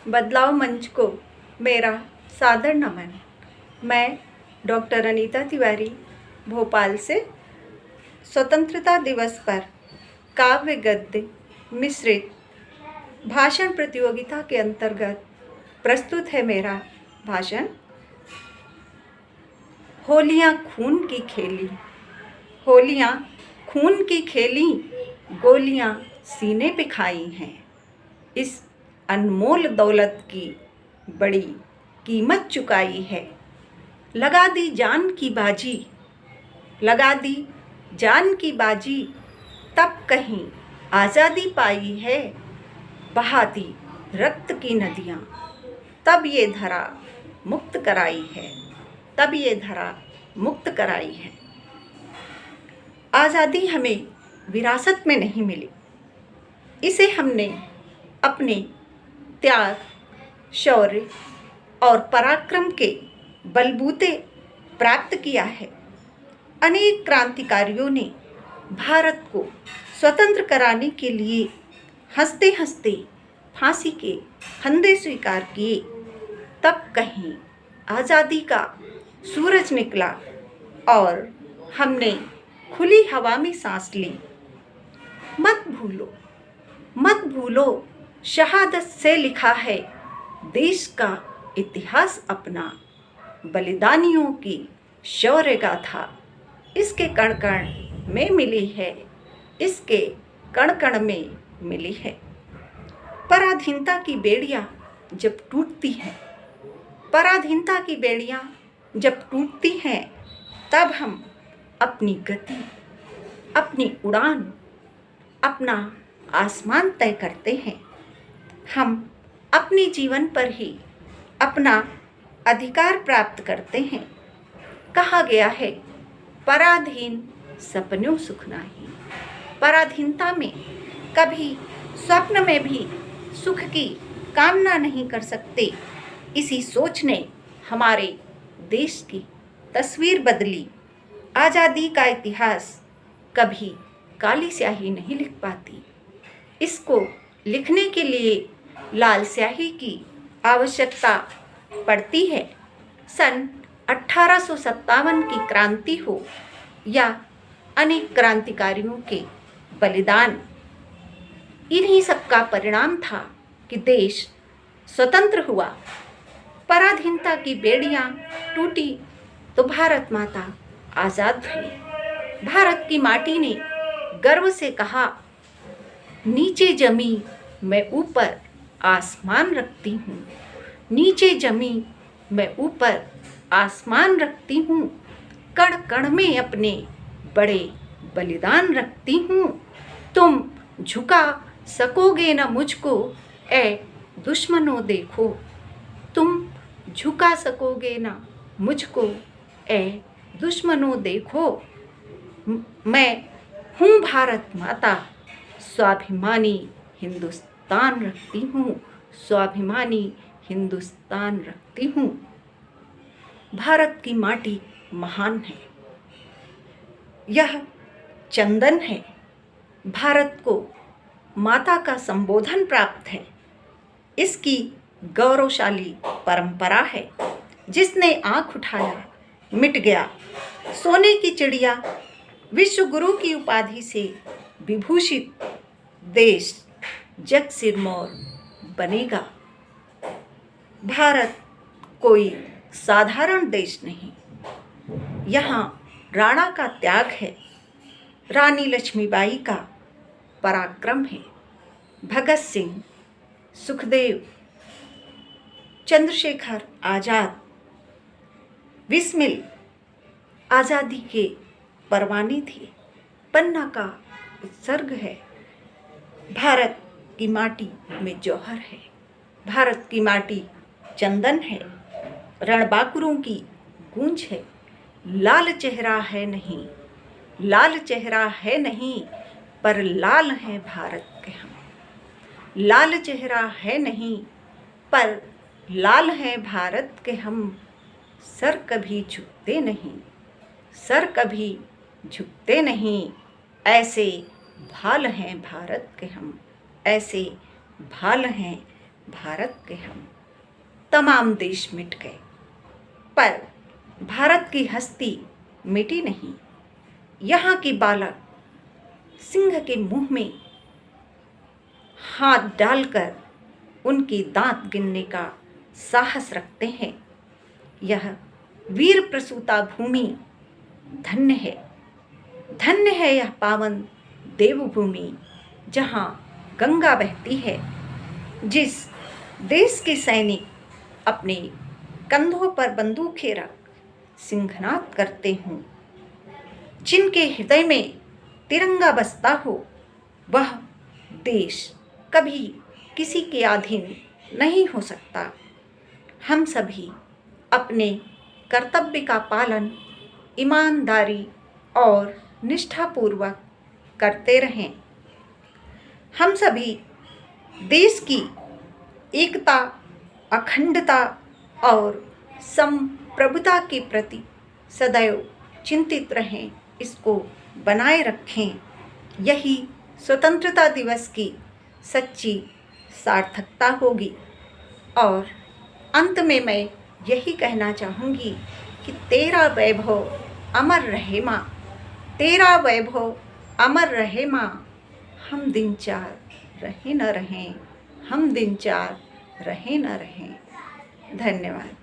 बदलाव मंच को मेरा सादर नमन। मैं डॉक्टर अनीता तिवारी भोपाल से स्वतंत्रता दिवस पर काव्य गद्य मिश्रित भाषण प्रतियोगिता के अंतर्गत प्रस्तुत है मेरा भाषण। होलियाँ खून की खेली, होलियाँ खून की खेली, गोलियाँ सीने पे खाई हैं। इस अनमोल दौलत की बड़ी कीमत चुकाई है। लगा दी जान की बाजी, लगा दी जान की बाजी, तब कहीं आज़ादी पाई है। बहाती रक्त की नदियाँ, तब ये धरा मुक्त कराई है, तब ये धरा मुक्त कराई है। आज़ादी हमें विरासत में नहीं मिली, इसे हमने अपने त्याग, शौर्य और पराक्रम के बलबूते प्राप्त किया है। अनेक क्रांतिकारियों ने भारत को स्वतंत्र कराने के लिए हंसते हंसते फांसी के फंदे स्वीकार किए। तब कहीं आज़ादी का सूरज निकला और हमने खुली हवा में सांस ली। मत भूलो, मत भूलो, शहादत से लिखा है देश का इतिहास अपना। बलिदानियों की शौर्य गाथा इसके कण कण में मिली है, इसके कण कण में मिली है। पराधीनता की बेड़ियाँ जब टूटती हैं, पराधीनता की बेड़ियाँ जब टूटती हैं, तब हम अपनी गति, अपनी उड़ान, अपना आसमान तय करते हैं। हम अपने जीवन पर ही अपना अधिकार प्राप्त करते हैं। कहा गया है, पराधीन सपनों सुख नाही। पराधीनता में कभी स्वप्न में भी सुख की कामना नहीं कर सकते। इसी सोच ने हमारे देश की तस्वीर बदली। आज़ादी का इतिहास कभी काली स्याही नहीं लिख पाती, इसको लिखने के लिए लाल स्याही की आवश्यकता पड़ती है। सन 1857 की क्रांति हो या अनेक क्रांतिकारियों के बलिदान, इन्हीं सबका परिणाम था कि देश स्वतंत्र हुआ। पराधीनता की बेड़ियाँ टूटी तो भारत माता आज़ाद हुई। भारत की माटी ने गर्व से कहा, नीचे जमी मैं ऊपर आसमान रखती हूँ, नीचे जमी मैं ऊपर आसमान रखती हूँ। कण कण में अपने बड़े बलिदान रखती हूँ। तुम झुका सकोगे न मुझको, ए दुश्मनों देखो। तुम झुका सकोगे न मुझको, ए दुश्मनों देखो। मैं हूँ भारत माता, स्वाभिमानी हिंदुस्तान रखती हूँ, स्वाभिमानी हिंदुस्तान रखती हूँ। भारत की माटी महान है, यह चंदन है। भारत को माता का संबोधन प्राप्त है। इसकी गौरवशाली परंपरा है। जिसने आँख उठाया मिट गया। सोने की चिड़िया विश्व गुरु की उपाधि से विभूषित देश जग सिरमौर बनेगा। भारत कोई साधारण देश नहीं, यहाँ राणा का त्याग है, रानी लक्ष्मीबाई का पराक्रम है। भगत सिंह, सुखदेव, चंद्रशेखर आज़ाद, बिस्मिल आज़ादी के परवाने थे। पन्ना का उत्सर्ग है। भारत की माटी में जौहर है, भारत की माटी चंदन है। रणबांकुरों की गूंज है। लाल चेहरा है नहीं, लाल चेहरा है नहीं, पर लाल है भारत के हम। लाल चेहरा है नहीं, पर लाल है भारत के हम। सर कभी झुकते नहीं, सर कभी झुकते नहीं, ऐसे भाल हैं भारत के हम, ऐसे भाल हैं भारत के हम तमाम देश मिट गए, पर भारत की हस्ती मिटी नहीं। यहाँ के बालक सिंह के मुंह में हाथ डालकर उनके दांत गिनने का साहस रखते हैं। यह वीर प्रसूता भूमि धन्य है, धन्य है यह पावन देवभूमि जहाँ गंगा बहती है। जिस देश के सैनिक अपने कंधों पर बंदूकें रख सिंहनाद करते हों, जिनके हृदय में तिरंगा बसता हो, वह देश कभी किसी के अधीन नहीं हो सकता। हम सभी अपने कर्तव्य का पालन ईमानदारी और निष्ठापूर्वक करते रहें। हम सभी देश की एकता, अखंडता और संप्रभुता के प्रति सदैव चिंतित रहें, इसको बनाए रखें। यही स्वतंत्रता दिवस की सच्ची सार्थकता होगी। और अंत में मैं यही कहना चाहूँगी कि तेरा वैभव अमर रहे माँ, तेरा वैभव अमर रहे माँ। हम दिन चार रहे न रहें, हम दिन चार रहे न रहें। धन्यवाद।